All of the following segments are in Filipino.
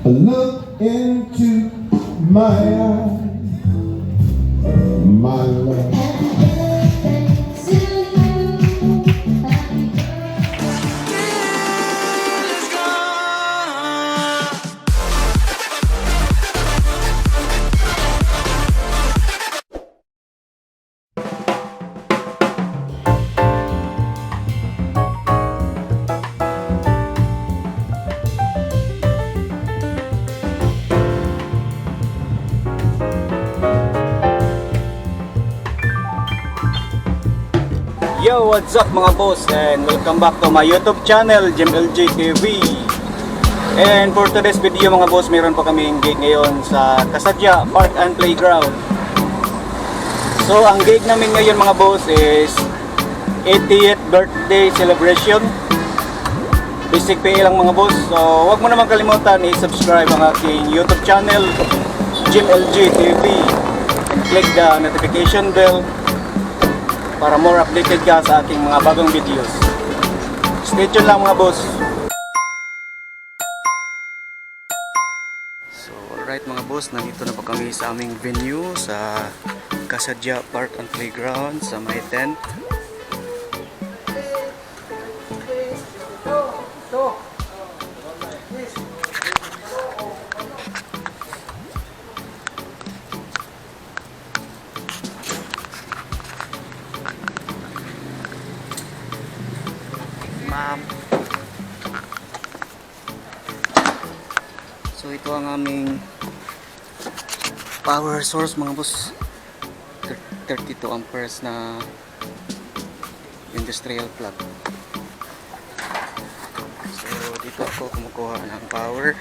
Look into my eyes, my love. Yo, what's up mga boss, and welcome back to my YouTube channel, GMLJ TV. And for today's video mga boss, meron pa kaming gig ngayon sa Kasadya Park and Playground. So ang gig namin ngayon mga boss is 80th birthday celebration. Basic PA lang mga boss. So huwag mo naman kalimutan i-subscribe ang aking YouTube channel, GMLJ TV, and click the notification bell para more updated ka sa aking mga bagong videos. Stay tuned lang mga boss. So alright mga boss, nandito na pa kami sa aming venue sa Kasadya Park and Playground sa may tent. So ito ang aming power source mga boss, 32 amperes na industrial plug. So dito ako kumukuha ng power.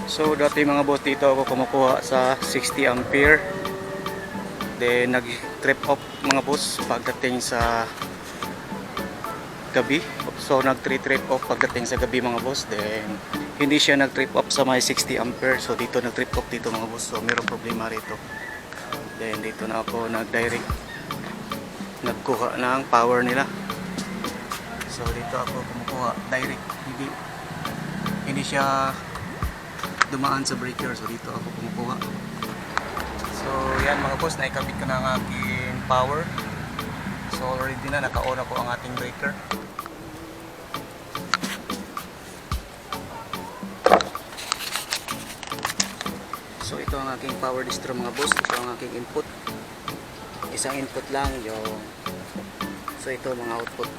So dati mga boss, dito ako kumukuha sa 60 ampere. Then nag-trip off mga boss pagdating sa gabi. So nag-trip off pagdating sa gabi mga boss. Then hindi siya nag-trip off sa may 60 ampere. So dito nag-trip off dito mga boss. So mayroong problema rito. Then dito na ako nag-direct nagkuha ng power nila. So dito ako kumukuha direct. Hindi siya dumaan sa breaker, so dito ako kumukuha. So yan mga boss, naikabit ko na ang aking power. So already na naka-on ako ang ating breaker. So ito ang aking power distro mga boss. Ito ang aking input. Isang input lang yung, so ito mga output.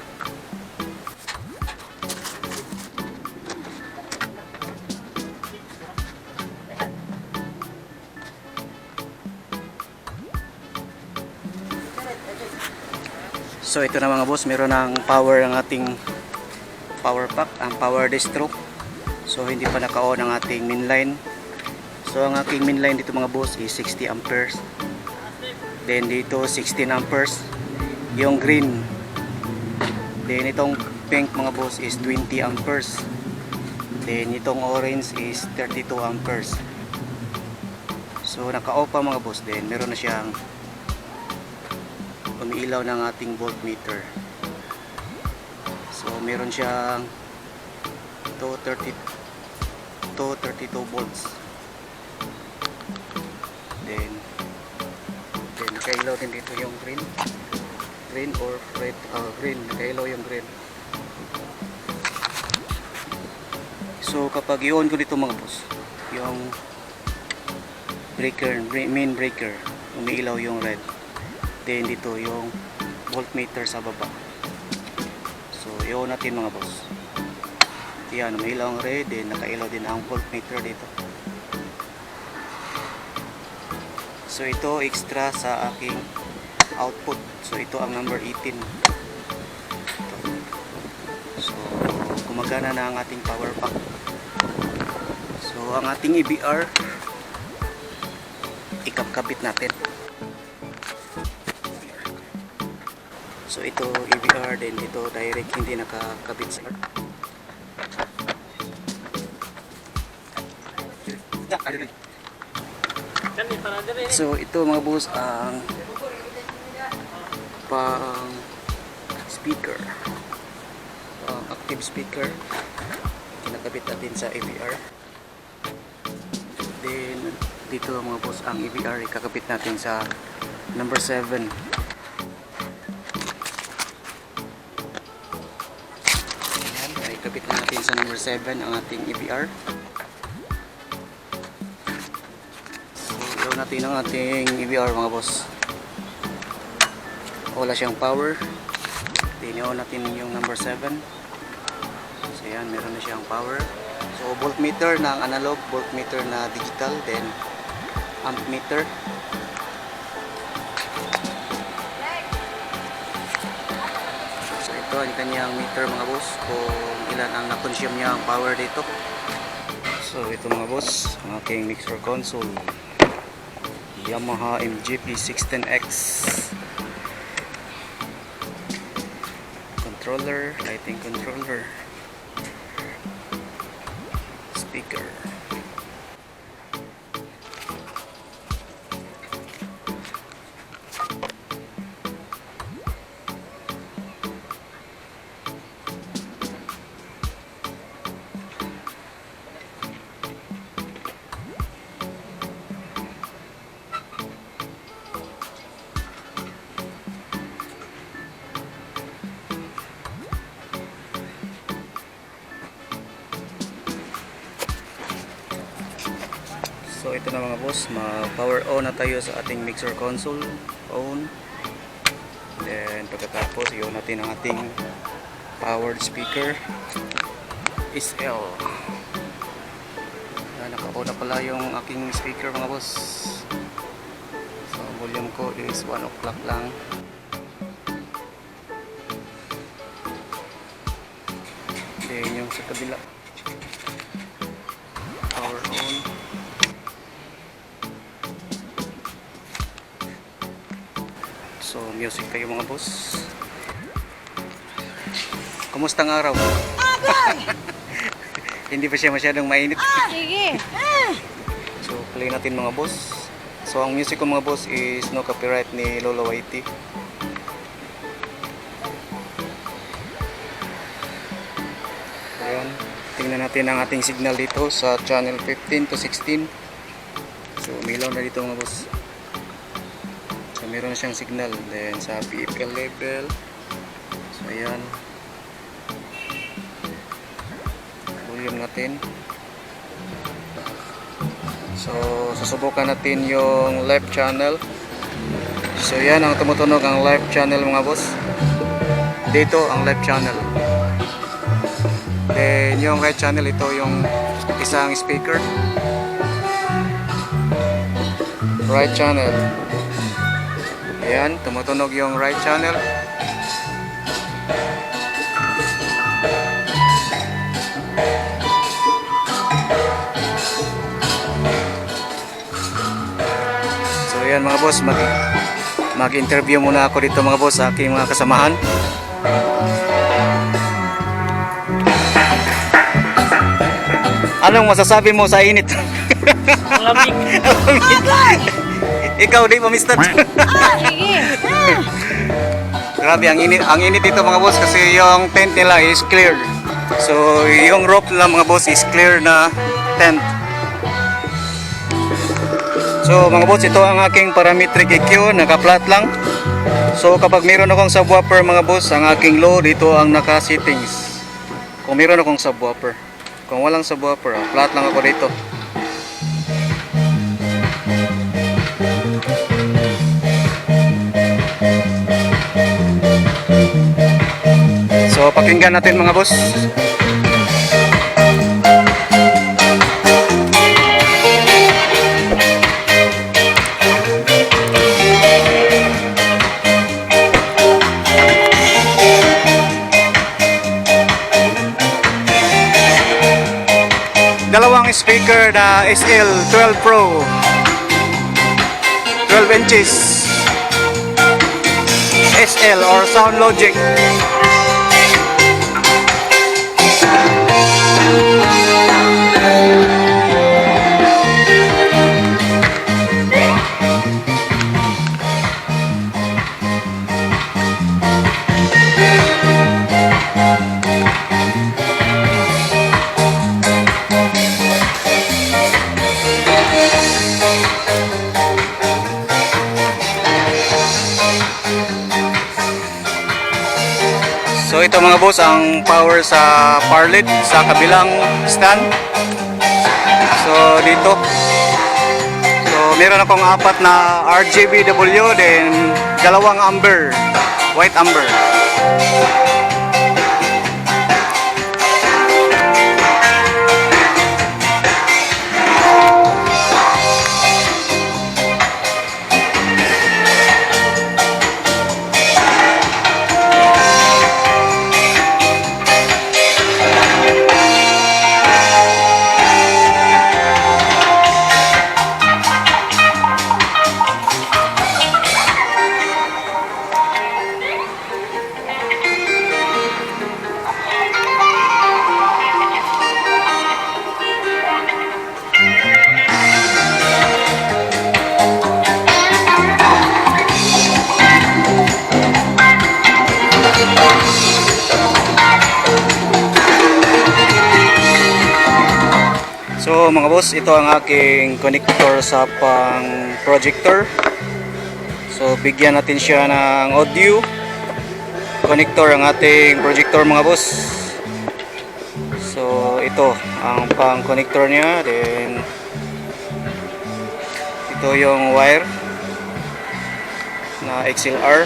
So ito na mga boss, meron ng power ang ating power pack, ang power distro. So hindi pa naka-on ang ating main line. So ang aking main line dito mga boss is 60 amperes. Then dito 16 amperes yung green. Then itong pink mga boss is 20 amperes. Then itong orange is 32 amperes. So naka-off pa mga boss. Then meron na siyang umiilaw ng ating voltmeter. So meron siyang 232 volts. Then nakailaw din dito yung green or red, green, nakailaw yung green. So kapag i-on ko dito mga boss, yung breaker, main breaker, umiilaw yung red. Then dito yung voltmeter sa baba. So i-on natin mga boss. Yan, may ilaw ang red, then nakailaw din ang voltmeter dito. So ito extra sa aking output. So ito ang number 18. So gumagana na ang ating power pack. So ang ating EBR ikakabit natin. So So ito EVR din, dito direct, hindi nakakabit sa So ito mga boss ang pang speaker, active speaker, kinakabit natin sa EVR. Then dito mga boss ang EVR ikakabit natin sa number 7. Ayan, ikabit natin sa number 7 ang ating EVR. So natin ang ating EVR mga boss. Wala siyang power. Tinaw natin yung number 7. So yan, meron na siyang power. So voltmeter na analog, voltmeter na digital, then ammeter. So ito ang kanyang meter mga boss, kung ilan ang na-consume niya ang power dito. So ito mga boss, ang aking mixer console, Yamaha MGP 610X. Controller, lighting controller, speaker. So ito na mga boss, ma-power on na tayo sa ating mixer console. On. Then pagkatapos i-on natin ang ating powered speaker SL. Naka-on na pala yung aking speaker mga boss. So volume ko is 1 o'clock lang. Then yung sa kabila, power on. So music tayo mga boss. Kumusta ang araw? Hindi pa siya masyadong mainit. Sige. So play natin mga boss. So ang music ko mga boss is no copyright ni Lolo Whitey. Ayan, tingnan natin ang ating signal dito sa channel 15 to 16. So umilaw na dito mga boss. So meron na siyang signal. Then sa PFL level, so ayan, volume natin. So susubukan natin yung left channel. So yan ang tumutunog, ang left channel mga boss. Dito ang left channel. Then yung right channel, ito yung isang speaker. Right channel. Ayan, tumutunog yung right channel. So ayan mga boss, mag-interview muna ako dito mga boss sa aking mga kasamahan. Anong masasabi mo sa init? Lamig. Ikaw di pa mister. Sige. Grabe ang init dito mga boss, kasi yung tent nila is cleared. So yung roof nila mga boss is clear na tent. So mga boss, ito ang aking parametric EQ, naka-flat lang. So kapag meron akong subwoofer mga boss, ang aking low dito ang naka-settings. Kung meron akong subwoofer. Kung walang subwoofer, flat lang ako dito. So pakinggan natin mga boss. Dalawang speaker na SL12 Pro, 12 inches. SL or Sound Logic. So ito mga boss ang power sa Parlit sa kabilang stand. So dito. So meron akong 4 na RGBW then 2 amber, white amber. So mga boss, ito ang aking connector sa pang projector. So bigyan natin siya ng audio connector ang ating projector mga boss. So ito ang pang connector niya, then ito yung wire na XLR.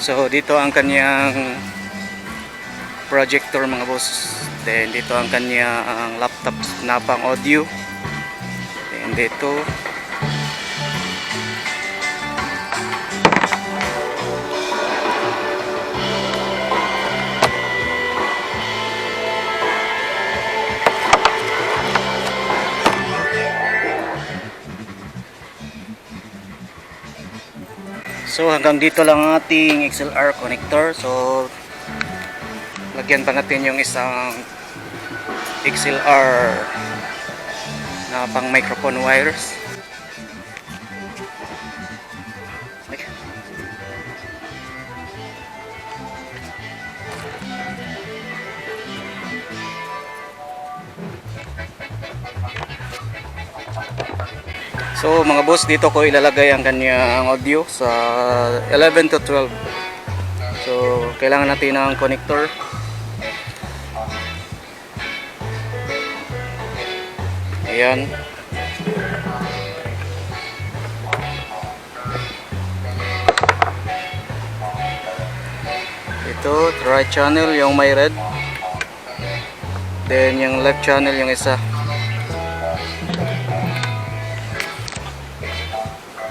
So dito ang kanyang projector mga boss. Then dito ang kanyang laptop na pang audio. Then dito so hanggang dito lang ang ating XLR connector. So lagyan pa natin yung isang XLR na pang microphone wires. So mga boss, dito ko ilalagay ang kanyang audio sa 11 to 12. So kailangan natin ng connector. Ayan. Ito, right channel yung may red. Then yung left channel yung isa.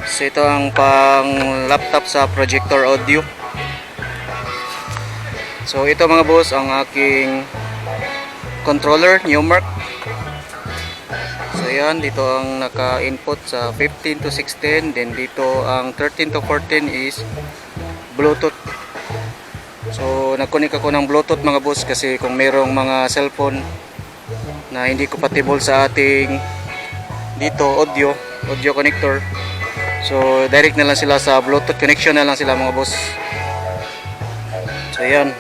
So ito ang pang laptop sa projector audio. So ito mga boss ang aking controller, Newmark. So yan, dito ang naka-input sa 15 to 16. Then dito ang 13 to 14 is Bluetooth. So nag-connect ako ng Bluetooth mga boss kasi kung mayroong mga cellphone na hindi compatible sa ating dito audio connector. So direct na lang sila sa Bluetooth connection na lang sila mga boss. So yan.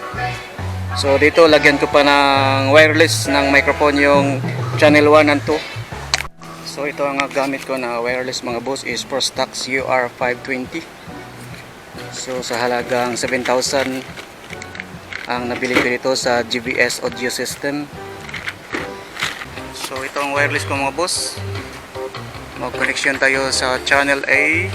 So dito lagyan ko pa ng wireless ng microphone yung channel 1 and 2. So ito ang gamit ko na wireless mga boss is Prostax UR520. So sa halagang 7,000 ang nabili ko dito sa GVS Audio System. So ito ang wireless ko mga boss. Mag-connection tayo sa channel A.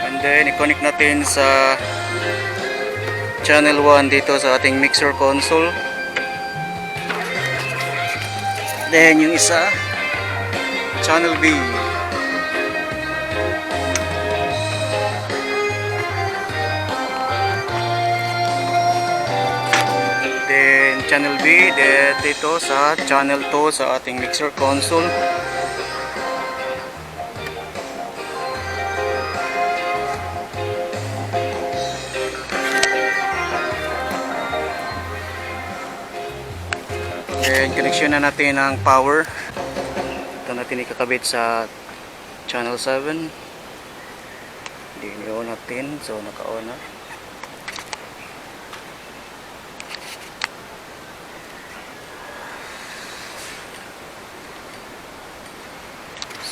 And then i-connect natin sa channel 1 dito sa ating mixer console. Then yung isa channel B. channel B, at ito sa channel 2 sa ating mixer console. And connection na natin ang power. Ito natin ikakabit sa channel 7. I-on natin, so naka-on na.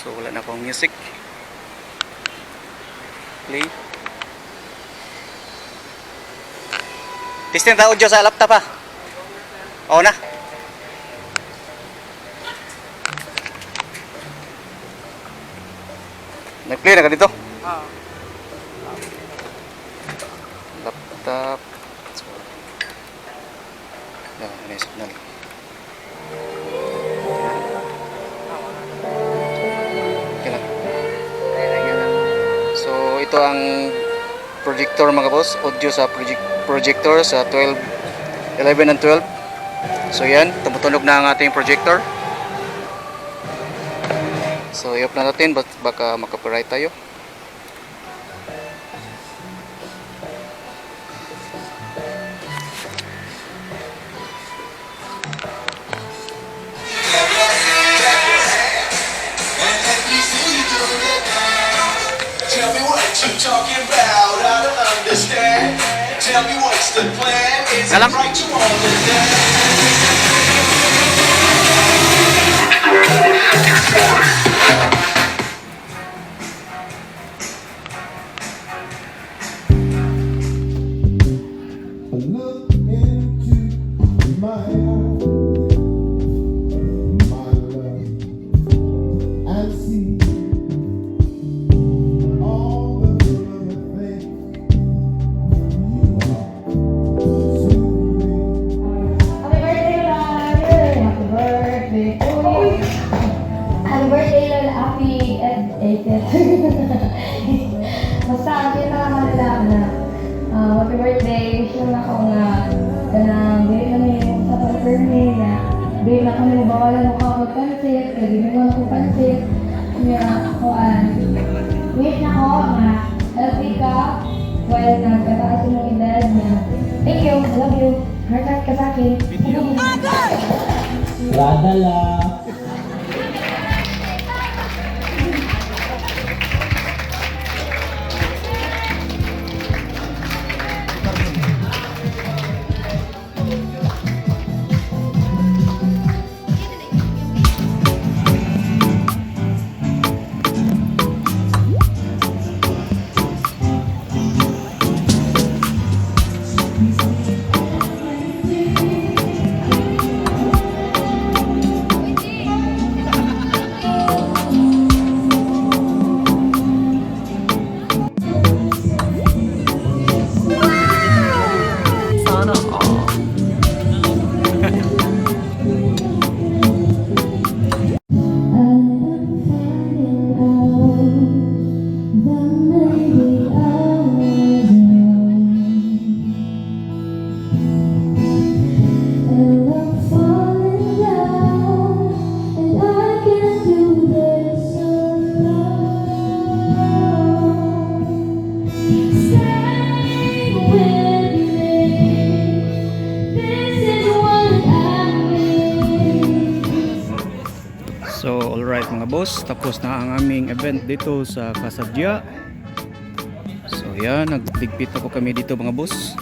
So wala na akong music. Play. Testing ta audio sa laptop pa. Oo na. Nag-play na ka dito? Oo. Laptop. So, yan, may signal. Okay lang. So, ito ang projector mga boss. Audio sa projector sa 12, 11 and 12. So, yan. Tumutunog na ang ating projector. So, i-off na natin, baka makapiright tayo. Tell me what you talking about, I don't understand. Tell me what's the plan, is it Alam. right to understand? Look into my eyes, my love, and see all the little things you are to me. Happy birthday, Lola. Happy birthday, Lola. Happy basta, hindi na kanila na happy birthday. Wish lang ako na bili kami yung sa pag-birthday na bili na kami bawalan mo ka pansit, kasi hindi mo na ko pansit. Kaya ako wish na ako na healthy ka while nagkataas yung edad niya. Thank you, I love you. Heart ka sa akin. Radala. So alright mga boss, tapos na ang aming event dito sa Kasadya. So yan, nagligpit na po kami dito mga boss.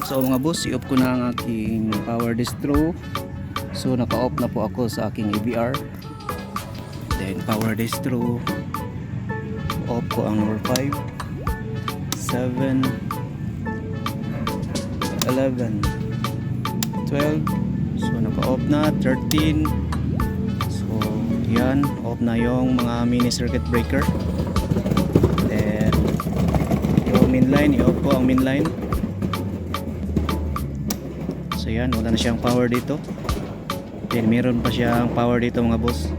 So mga boss, i-off ko na ang aking power distro. So naka-off na po ako sa aking EBR. Then power distro, off ko ang number 5, 7, 11, 12. So naka-off na 13. So yan, off na yung mga mini circuit breaker. Then yung main line, i-off ko ang main line. So yan, wala na siyang power dito. Then meron pa siyang power dito mga boss.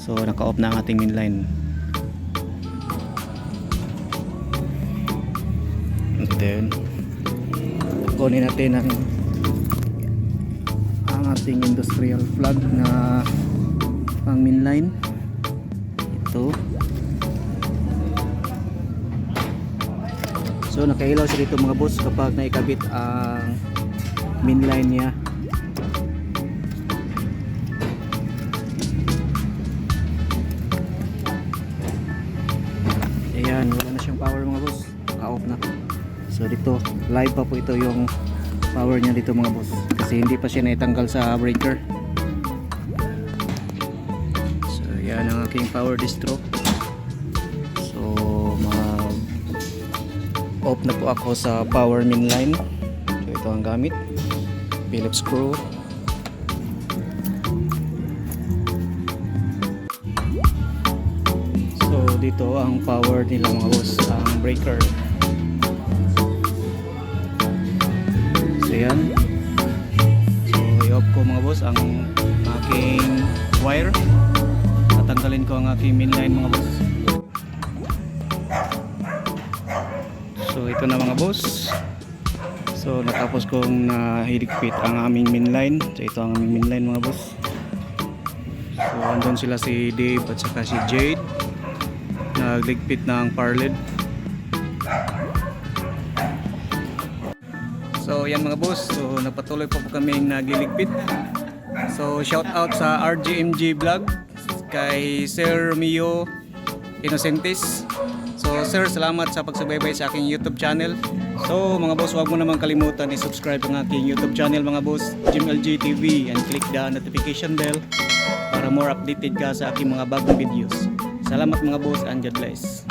So naka-off na ang ating main line. then kunin natin ang ating industrial plug na pang mainline. Ito. So nakailaw siya dito mga boss kapag naikabit ang mainline niya. Ayan, wala na siyang power mga boss, off na. So dito live pa po ito yung power niya dito mga boss, kasi hindi pa siya naitanggal sa breaker. So yan ang aking power distro. So off na po ako sa power main line. So ito ang gamit, Phillips screw. So dito ang power nila mga boss, ang breaker. So yan. So i-off ko mga boss ang aking wire. Tatanggalin ko ang aking main line mga boss. So ito na mga boss. So natapos kong nahigpit ang aming main line. So ito ang aming main line mga boss. So andun sila si Dave at saka si Jade, nagligpit ng parled. So yan mga boss, so nagpatuloy pa po kaming nagliligpit. So shout out sa RGMG vlog kay Sir Romeo Innocentes. So sir, salamat sa pagsubaybay sa aking YouTube channel. So mga boss, huwag mo naman kalimutan i-subscribe ang aking YouTube channel mga boss, Jim LG TV, and click the notification bell para more updated ka sa aking mga bagong videos. Salamat mga boss, and God bless.